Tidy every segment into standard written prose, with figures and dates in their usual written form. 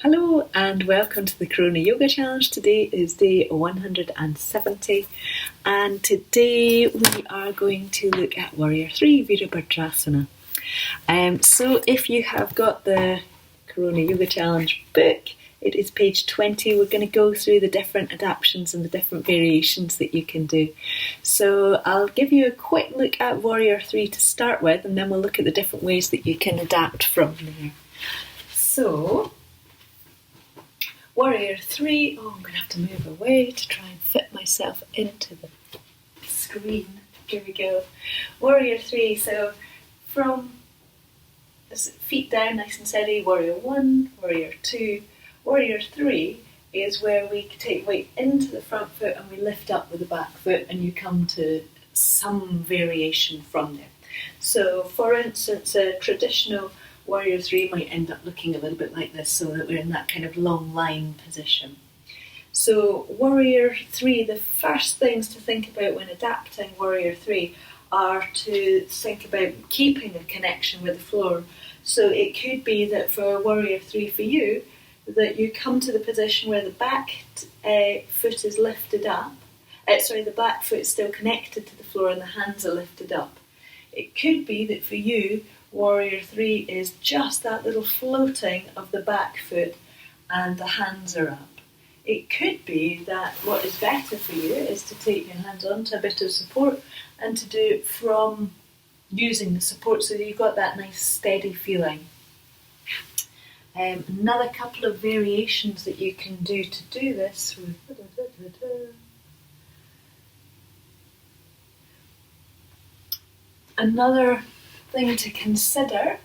Hello and welcome to the Corona Yoga Challenge. Today is day 170 and today we are going to look at Warrior 3 Virabhadrasana. So if you have got the Corona Yoga Challenge book, it is page 20. We're going to go through the different adaptations and the different variations that you can do. So I'll give you a quick look at Warrior 3 to start with, and then we'll look at the different ways that you can adapt from there. So Warrior 3, I'm going to have to move away to try and fit myself into the screen. Here we go. Warrior 3, so from feet down nice and steady, Warrior 1, Warrior 2, Warrior 3 is where we take weight into the front foot and we lift up with the back foot and you come to some variation from there. So for instance, a traditional Warrior 3 might end up looking a little bit like this, so that we're in that kind of long line position. So Warrior 3, the first things to think about when adapting Warrior 3 are to think about keeping a connection with the floor. So it could be that for Warrior 3 for you, that you come to the position where the back foot is lifted up. The back foot is still connected to the floor and the hands are lifted up. It could be that for you, Warrior 3 is just that little floating of the back foot and the hands are up. It could be that what is better for you is to take your hands onto a bit of support and to do it from using the support so that you've got that nice steady feeling. Another couple of variations that you can do to do this. Another thing to consider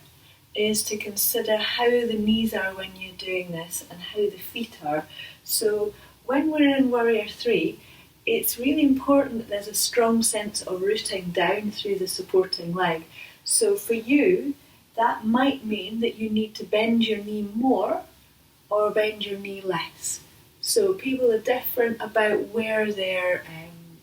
is to consider how the knees are when you're doing this and how the feet are. So when we're in Warrior 3, it's really important that there's a strong sense of rooting down through the supporting leg. So for you, that might mean that you need to bend your knee more or bend your knee less. So people are different about where their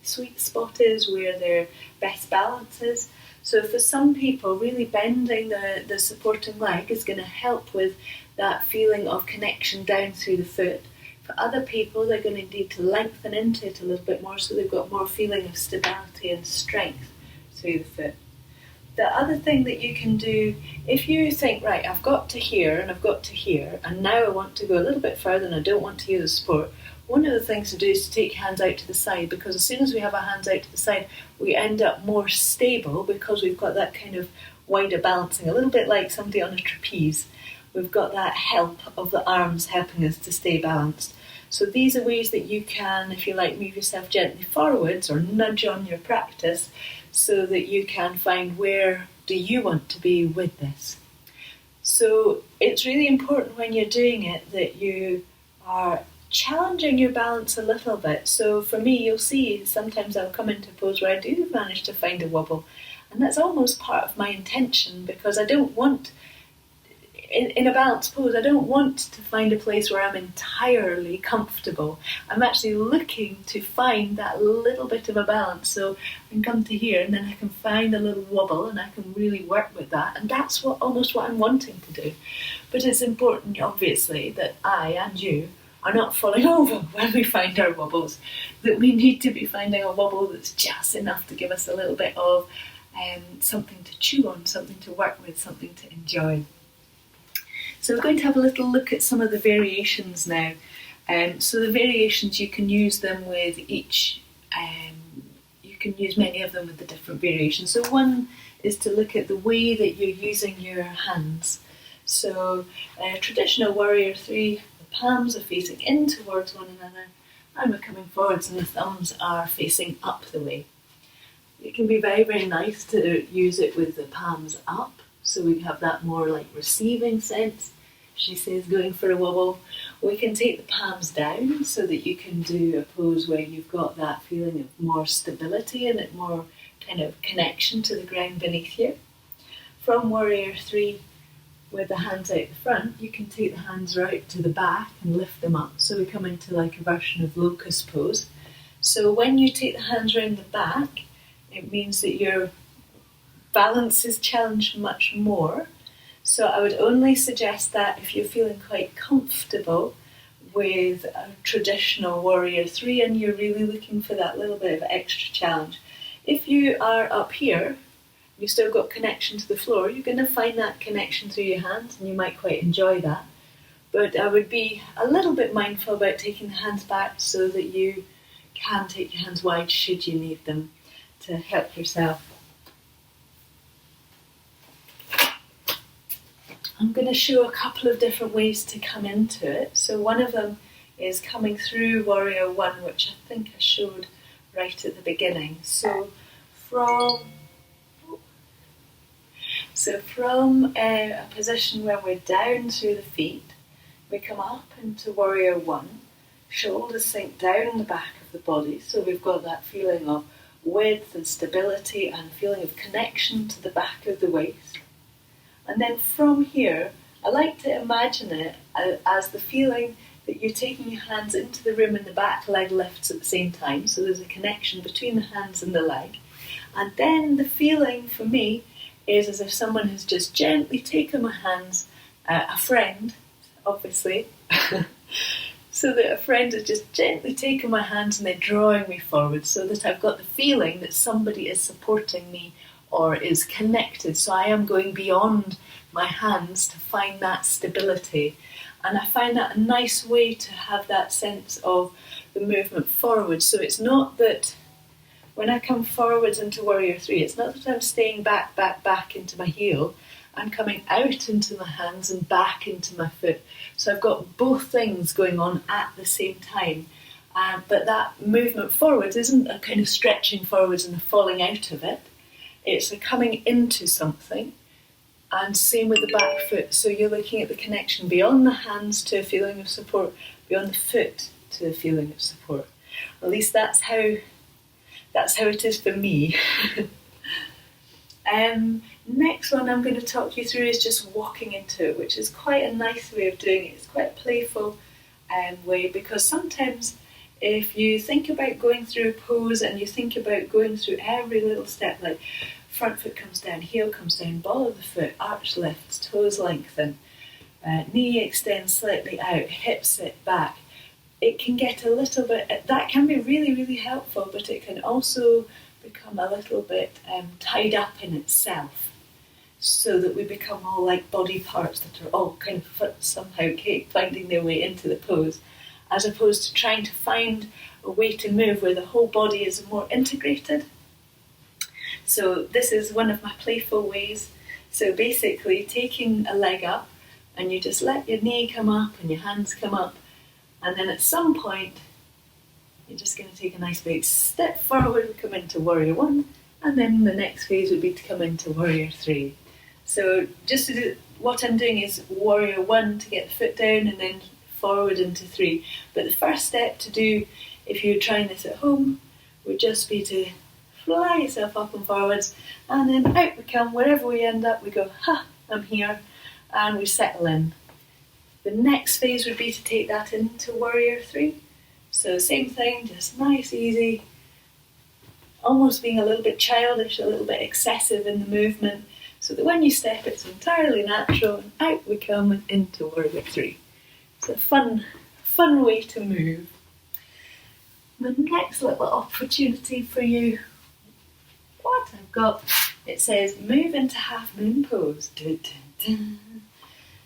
sweet spot is, where their best balance is. So for some people, really bending the supporting leg is going to help with that feeling of connection down through the foot. For other people, they're going to need to lengthen into it a little bit more so they've got more feeling of stability and strength through the foot. The other thing that you can do, if you think, right, I've got to here and I've got to here, and now I want to go a little bit further and I don't want to use the support, one of the things to do is to take your hands out to the side, because as soon as we have our hands out to the side, we end up more stable because we've got that kind of wider balancing, a little bit like somebody on a trapeze. We've got that help of the arms helping us to stay balanced. So these are ways that you can, if you like, move yourself gently forwards or nudge on your practice so that you can find where do you want to be with this. So it's really important when you're doing it that you are challenging your balance a little bit. So for me, you'll see sometimes I'll come into a pose where I do manage to find a wobble, and that's almost part of my intention, because I don't want, in a balanced pose, I don't want to find a place where I'm entirely comfortable. I'm actually looking to find that little bit of a balance. So I can come to here and then I can find a little wobble and I can really work with that. And that's almost what I'm wanting to do. But it's important, obviously, that I and you are not falling over when we find our wobbles, that we need to be finding a wobble that's just enough to give us a little bit of something to chew on, something to work with, something to enjoy. So we're going to have a little look at some of the variations now. So the variations, you can use them with each, you can use many of them with the different variations. So one is to look at the way that you're using your hands. So traditional Warrior 3, the palms are facing in towards one another and we're coming forwards and the thumbs are facing up the way. It can be very, very nice to use it with the palms up, so we have that more like receiving sense. She says going for a wobble. We can take the palms down so that you can do a pose where you've got that feeling of more stability and it more kind of connection to the ground beneath you. From Warrior 3, with the hands out the front, you can take the hands right to the back and lift them up. So we come into like a version of locust pose. So when you take the hands around the back, it means that your balance is challenged much more. So I would only suggest that if you're feeling quite comfortable with a traditional Warrior 3 and you're really looking for that little bit of extra challenge. If you are up here, you've still got connection to the floor, you're going to find that connection through your hands and you might quite enjoy that. But I would be a little bit mindful about taking the hands back so that you can take your hands wide should you need them to help yourself. I'm going to show a couple of different ways to come into it. So one of them is coming through Warrior 1, which I think I showed right at the beginning. So from a position where we're down through the feet, we come up into Warrior 1, shoulders sink down in the back of the body, so we've got that feeling of width and stability and feeling of connection to the back of the waist. And then from here, I like to imagine it as the feeling that you're taking your hands into the room and the back leg lifts at the same time, so there's a connection between the hands and the leg. And then the feeling for me is as if someone has just gently taken my hands, a friend, obviously, so that a friend has just gently taken my hands and they're drawing me forward so that I've got the feeling that somebody is supporting me or is connected. So I am going beyond my hands to find that stability. And I find that a nice way to have that sense of the movement forward. So it's not that when I come forwards into Warrior 3, it's not that I'm staying back into my heel. I'm coming out into my hands and back into my foot. So I've got both things going on at the same time. But that movement forwards isn't a kind of stretching forwards and a falling out of it. It's a coming into something. And same with the back foot. So you're looking at the connection beyond the hands to a feeling of support, beyond the foot to a feeling of support. At least that's how it is for me. Next one I'm going to talk you through is just walking into it, which is quite a nice way of doing it. It's quite a playful way, because sometimes if you think about going through a pose and you think about going through every little step, like front foot comes down, heel comes down, ball of the foot, arch lifts, toes lengthen, knee extends slightly out, hips sit back, it can get a little bit, that can be really, really helpful, but it can also become a little bit tied up in itself, so that we become all like body parts that are all kind of somehow finding their way into the pose, as opposed to trying to find a way to move where the whole body is more integrated. So this is one of my playful ways. So basically taking a leg up, and you just let your knee come up and your hands come up, and then at some point you're just going to take a nice big step forward and come into Warrior 1, and then the next phase would be to come into Warrior 3. So just to do, what I'm doing is Warrior 1 to get the foot down and then forward into 3. But the first step to do, if you're trying this at home, would just be to fly yourself up and forwards, and then out we come. Wherever we end up, we go, ha, I'm here, and we settle in. The next phase would be to take that into Warrior 3. So same thing, just nice, easy, almost being a little bit childish, a little bit excessive in the movement, so that when you step it's entirely natural, and out we come and into Warrior 3. It's a fun way to move. The next little opportunity for you, what I've got, it says move into half moon pose. Dun, dun, dun.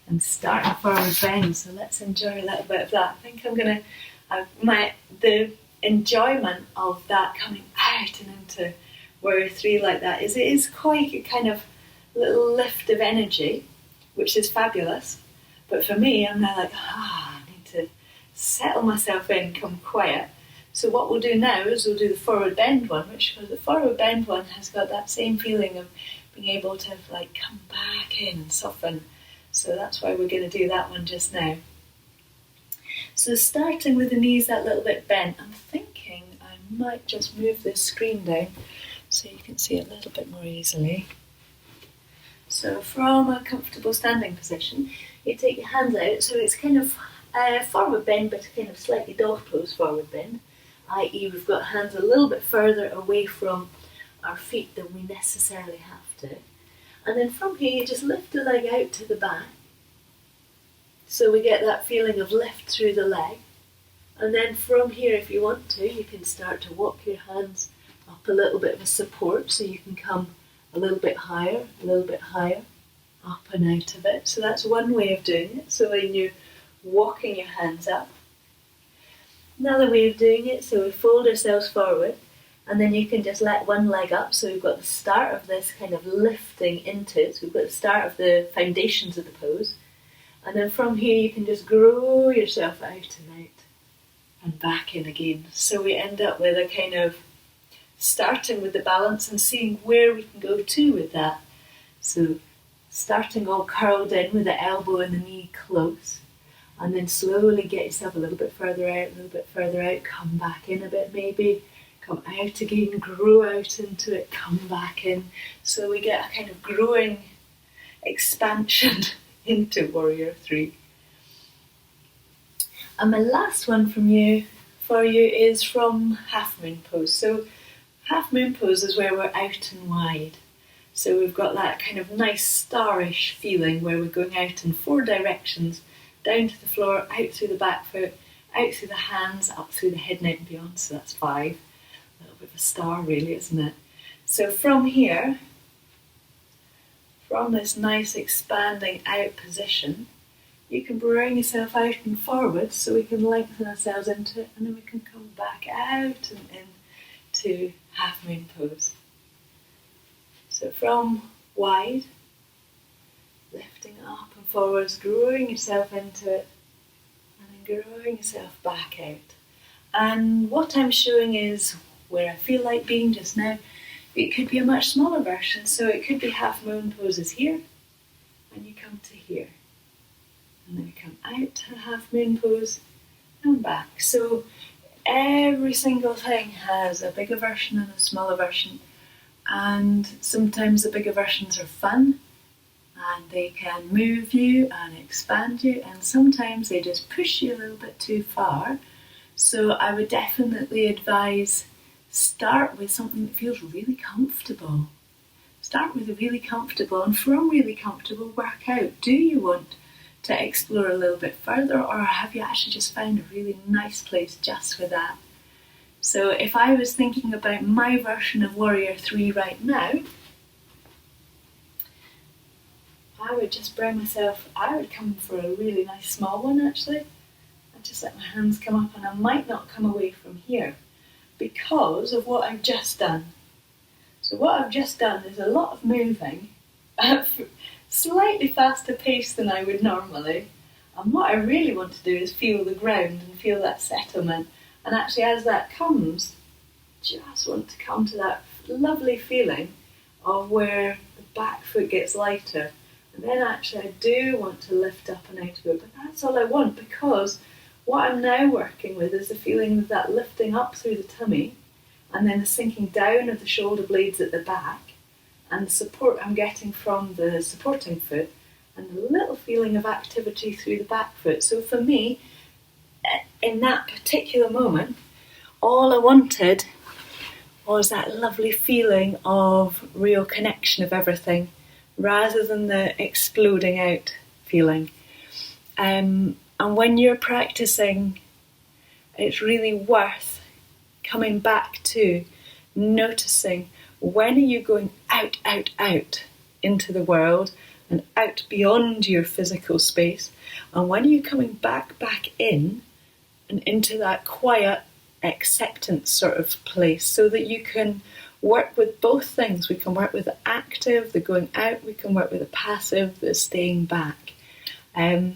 And start a forward bend, so let's enjoy a little bit of that. I think I'm going to, the enjoyment of that coming out and into Warrior 3 like that is, it is quite a kind of little lift of energy, which is fabulous. But for me, I'm now like, I need to settle myself in, come quiet. So what we'll do now is we'll do the forward bend one, which the forward bend one has got that same feeling of being able to like come back in and soften. So that's why we're going to do that one just now. So starting with the knees that little bit bent, I'm thinking I might just move this screen down so you can see it a little bit more easily. So from a comfortable standing position, you take your hands out, so it's kind of forward bend, but a kind of slightly dog pose forward bend, i.e. we've got hands a little bit further away from our feet than we necessarily have to. And then from here, you just lift the leg out to the back. So we get that feeling of lift through the leg. And then from here, if you want to, you can start to walk your hands up a little bit of a support, so you can come a little bit higher, up and out of it. So that's one way of doing it. So when you're walking your hands up. Another way of doing it, so we fold ourselves forward, and then you can just let one leg up. So we've got the start of this kind of lifting into it. So we've got the start of the foundations of the pose. And then from here, you can just grow yourself out and out and back in again. So we end up with a kind of starting with the balance and seeing where we can go to with that. So starting all curled in with the elbow and the knee close, and then slowly get yourself a little bit further out, come back in a bit maybe, come out again, grow out into it, come back in. So we get a kind of growing expansion into Warrior 3. And my last one for you is from Half Moon Pose. So Half Moon Pose is where we're out and wide. So we've got that kind of nice starish feeling where we're going out in 4 directions, down to the floor, out through the back foot, out through the hands, up through the head, neck and beyond. So that's 5. A little bit of a star really, isn't it? So from here, from this nice expanding out position, you can bring yourself out and forward, so we can lengthen ourselves into it, and then we can come back out and in to Half Moon Pose. So from wide, lifting up and forwards, growing yourself into it, and then growing yourself back out. And what I'm showing is where I feel like being just now. It could be a much smaller version, so it could be Half Moon Poses here, and you come to here. And then we come out to Half Moon Pose and back. So every single thing has a bigger version and a smaller version, and sometimes the bigger versions are fun and they can move you and expand you, and sometimes they just push you a little bit too far. So I would definitely advise start with something that feels really comfortable. Start with a really comfortable, and from really comfortable work out. Do you want to explore a little bit further, or have you actually just found a really nice place just for that? So if I was thinking about my version of Warrior 3 right now, I would just bring myself, I would come for a really nice small one actually. I'd just let my hands come up, and I might not come away from here because of what I've just done. So what I've just done is a lot of moving at slightly faster pace than I would normally. And what I really want to do is feel the ground and feel that settlement. And actually as that comes, just want to come to that lovely feeling of where the back foot gets lighter. And then actually I do want to lift up and out of it. But that's all I want, because what I'm now working with is the feeling of that lifting up through the tummy, and then the sinking down of the shoulder blades at the back, and the support I'm getting from the supporting foot, and the little feeling of activity through the back foot. So for me, in that particular moment, all I wanted was that lovely feeling of real connection of everything, rather than the exploding out feeling. And when you're practicing, it's really worth coming back to noticing, when are you going out, out, out into the world and out beyond your physical space, and when are you coming back in and into that quiet acceptance sort of place, so that you can work with both things. We can work with the active, the going out, we can work with the passive, the staying back.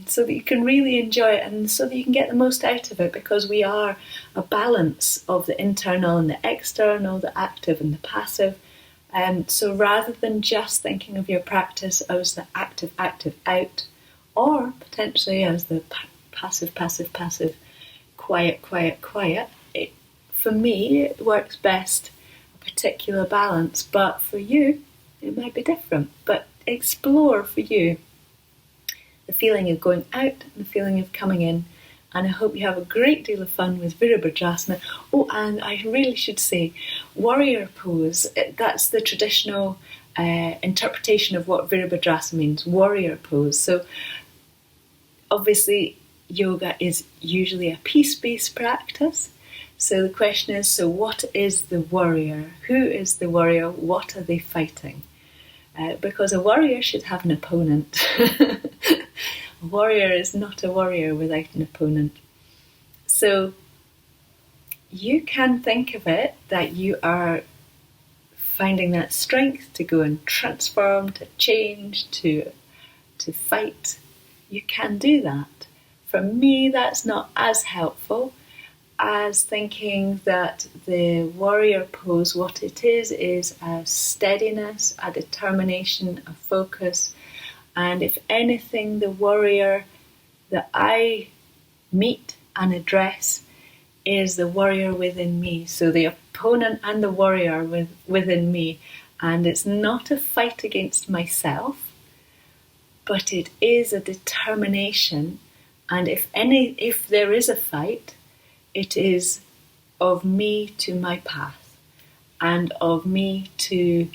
So that you can really enjoy it, and so that you can get the most out of it, because we are a balance of the internal and the external, the active and the passive. So rather than just thinking of your practice as the active, active out, or potentially as the passive, passive, passive, quiet, quiet, quiet, for me it works best a particular balance, but for you it might be different. But explore for you the feeling of going out and the feeling of coming in. And I hope you have a great deal of fun with Virabhadrasana. Oh, and I really should say, Warrior Pose, that's the traditional interpretation of what Virabhadrasana means, warrior pose. So obviously yoga is usually a peace-based practice. So the question is, so what is the warrior? Who is the warrior? What are they fighting? Because a warrior should have an opponent. A warrior is not a warrior without an opponent. So you can think of it that you are finding that strength to go and transform, to change, to fight. You can do that. For me, that's not as helpful as thinking that the warrior pose, what it is a steadiness, a determination, a focus. And if anything, the warrior that I meet and address is the warrior within me. So the opponent and the warrior within me. And it's not a fight against myself, but it is a determination. And if there is a fight, it is of me to my path, and of me to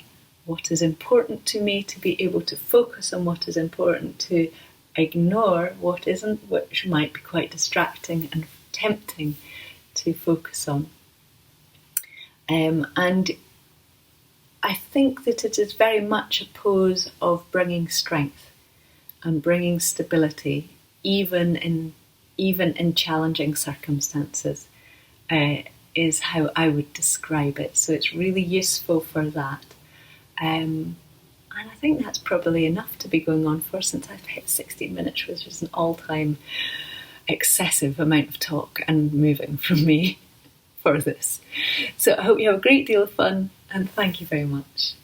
what is important to me, to be able to focus on what is important, to ignore what isn't, which might be quite distracting and tempting to focus on. And I think that it is very much a pose of bringing strength and bringing stability, even in challenging circumstances, is how I would describe it. So it's really useful for that. And I think that's probably enough to be going on for, since I've hit 16 minutes, which is an all-time excessive amount of talk and moving from me for this. So I hope you have a great deal of fun, and thank you very much.